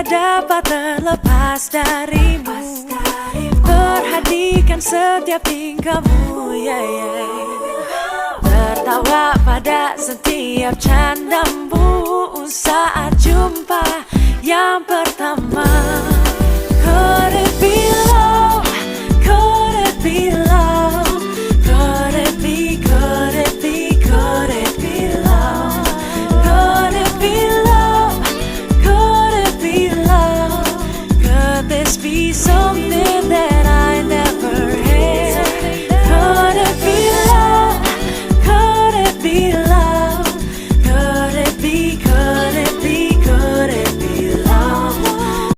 tak dapat terlepas darimu. Perhatikan setiap tingkahmu, tertawa pada setiap candamu saat jumpa yang pertama.